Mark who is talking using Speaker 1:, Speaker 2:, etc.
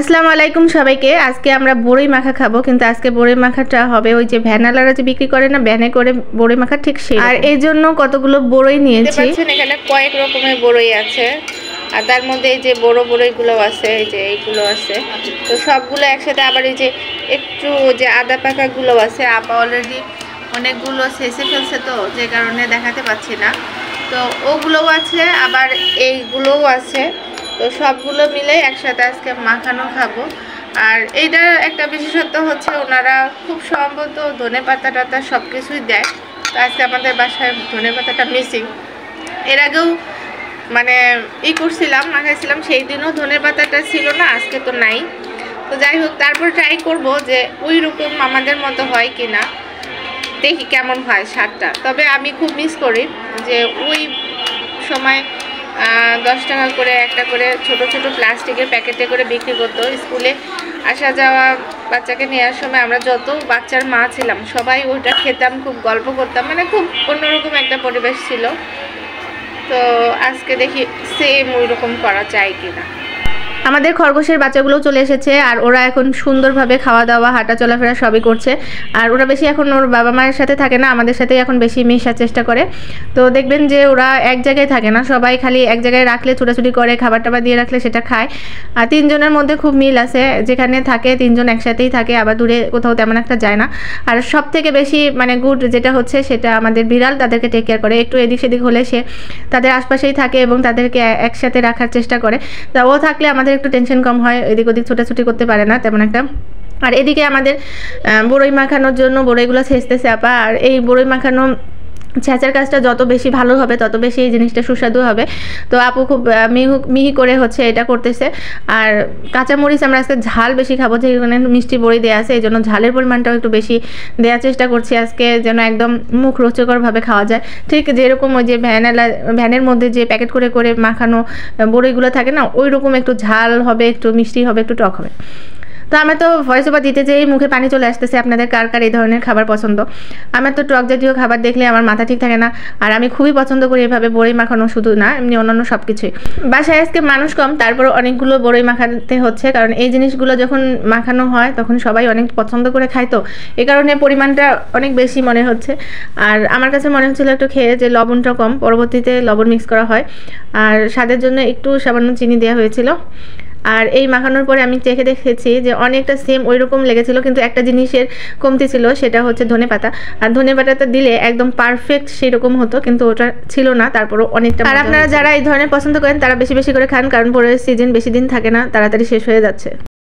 Speaker 1: আসসালামু আলাইকুম সবাইকে। আজকে আমরা বড়ই মাখা খাবো, কিন্তু আজকে বড়ই মাখাটা হবে ওই যে ভ্যানালারা যে বিক্রি করে না, ভ্যানে করে বড়ই মাখা, ঠিক সেই। আর এই জন্য কতগুলো বড়ই নিয়েছি। এখানে কয়েক রকমের বড়ই আছে, আর তার মধ্যে এই যে বড় বড়ইগুলো আছে, এই যে এইগুলো আছে, তো সবগুলো একসাথে। আবার এই যে একটু যে আদা পাকাগুলো আছে, আপা অলরেডি অনেকগুলো শেষে ফেলছে, তো যে কারণে দেখাতে পাচ্ছি না। তো ওগুলোও আছে, আবার এইগুলোও আছে। তো সবগুলো মিলে একসাথে আজকে মাখানো খাবো। আর এইটার একটা বিশেষত্ব হচ্ছে ওনারা খুব সম্ভবত ধনে পাতা টাতা সব কিছুই দেয়। তো আজকে আমাদের বাসায় ধনে পাতাটা মিসিং। এর আগেও মানে করছিলাম, মাখাইছিলাম, সেই দিনও ধনে পাতাটা ছিল না, আজকে তো নাই। তো যাই হোক, তারপর ট্রাই করব যে ওই রকম আমাদের মতো হয় কি না, দেখি কেমন হয় স্বাদটা। তবে আমি খুব মিস করি যে ওই সময় 10 টাকা করে একটা করে ছোট ছোট প্লাস্টিকের প্যাকেটে করে বিক্রি করতো। স্কুলে আসা যাওয়া বাচ্চাকে নেওয়ার সময় আমরা যত বাচ্চার মা ছিলাম সবাই ওইটা খেতাম, খুব গল্প করতাম, মানে খুব অন্যরকম একটা পরিবেশ ছিল। তো আজকে দেখি সেম ওই রকম করা যায় কিনা। আমাদের খরগোশের বাচ্চাগুলো চলে এসেছে, আর ওরা এখন সুন্দরভাবে খাওয়া দাওয়া হাঁটা চলাফেরা সবই করছে। আর ওরা বেশি এখন ওর বাবা মায়ের সাথে থাকে না, আমাদের সাথেই এখন বেশি মেশার চেষ্টা করে। তো দেখবেন যে ওরা এক জায়গায় থাকে না, সবাই খালি এক জায়গায় রাখলে ছোটাছুটি করে, খাবার টাবার দিয়ে রাখলে সেটা খায়। আর তিনজনের মধ্যে খুব মিল আছে, যেখানে থাকে তিনজন একসাথেই থাকে, আবার দূরে কোথাও তেমন একটা যায় না। আর সব থেকে বেশি মানে গুড যেটা হচ্ছে সেটা আমাদের বিড়াল তাদেরকে টেক কেয়ার করে। একটু এদিক সেদিক হলে সে তাদের আশপাশেই থাকে এবং তাদেরকে একসাথে রাখার চেষ্টা করে। তা ও থাকলে আমাদের একটু টেনশন কম হয়, এদিক ওদিক ছোটাছুটি করতে পারে না তেমন একটা। আর এদিকে আমাদের বড়ই মাখানোর জন্য বড়ইগুলো ছেঁচতেছে আপা। আর এই বড়ই মাখানো ছেঁচার কাজটা যত বেশি ভালো হবে তত বেশি এই জিনিসটা সুস্বাদু হবে। তো আপু খুব মিহি করে হচ্ছে এটা করতেছে। আর কাঁচামরিচ আমরা আজকে ঝাল বেশি খাবো, যেখানে মিষ্টি বড়ি দেওয়া আছে, এই জন্য ঝালের পরিমাণটাও একটু বেশি দেওয়ার চেষ্টা করছি আজকে, যেন একদম মুখ রোচকরভাবে খাওয়া যায়। ঠিক যেরকম ওই যে ভ্যানের মধ্যে যে প্যাকেট করে করে মাখানো বড়িগুলো থাকে না, ওই রকম একটু ঝাল হবে, একটু মিষ্টি হবে, একটু টক হবে। তো আমার তো ভয়েস ওভার দিতে যেই মুখে পানি চলে আসতেছে। আপনাদের কার কার এই ধরনের খাবার পছন্দ? আমার তো টক জাতীয় খাবার দেখলে আমার মাথা ঠিক থাকে না। আর আমি খুবই পছন্দ করি এভাবে বড়ই মাখানো, শুধু না এমনি অন্যান্য সব কিছুই। বাসায় আজকে মানুষ কম, তারপর অনেকগুলো বড়ই মাখাতে হচ্ছে, কারণ এই জিনিসগুলো যখন মাখানো হয় তখন সবাই অনেক পছন্দ করে খায়। তো এই কারণে পরিমাণটা অনেক বেশি মনে হচ্ছে। আর আমার কাছে মনে হচ্ছিলো একটু খেয়ে যে লবণটা কম, পরবর্তীতে লবণ মিক্স করা হয়। আর স্বাদের জন্য একটু সামান্য চিনি দেওয়া হয়েছিল। আর এই মাখানোর পরে আমি চেখে দেখেছি যে অনেকটা সেম ওই রকম লেগেছিলো, কিন্তু একটা জিনিসের কমতি ছিল, সেটা হচ্ছে ধনেপাতা। আর ধনেপাতাটা দিলে একদম পারফেক্ট সেরকম হতো, কিন্তু ওটা ছিল না, তারপরও অনেকটা। আর আপনারা যারা এই ধরনের পছন্দ করেন তারা বেশি বেশি করে খান, কারণ পরের সিজন বেশি দিন থাকে না, তাড়াতাড়ি শেষ হয়ে যাচ্ছে।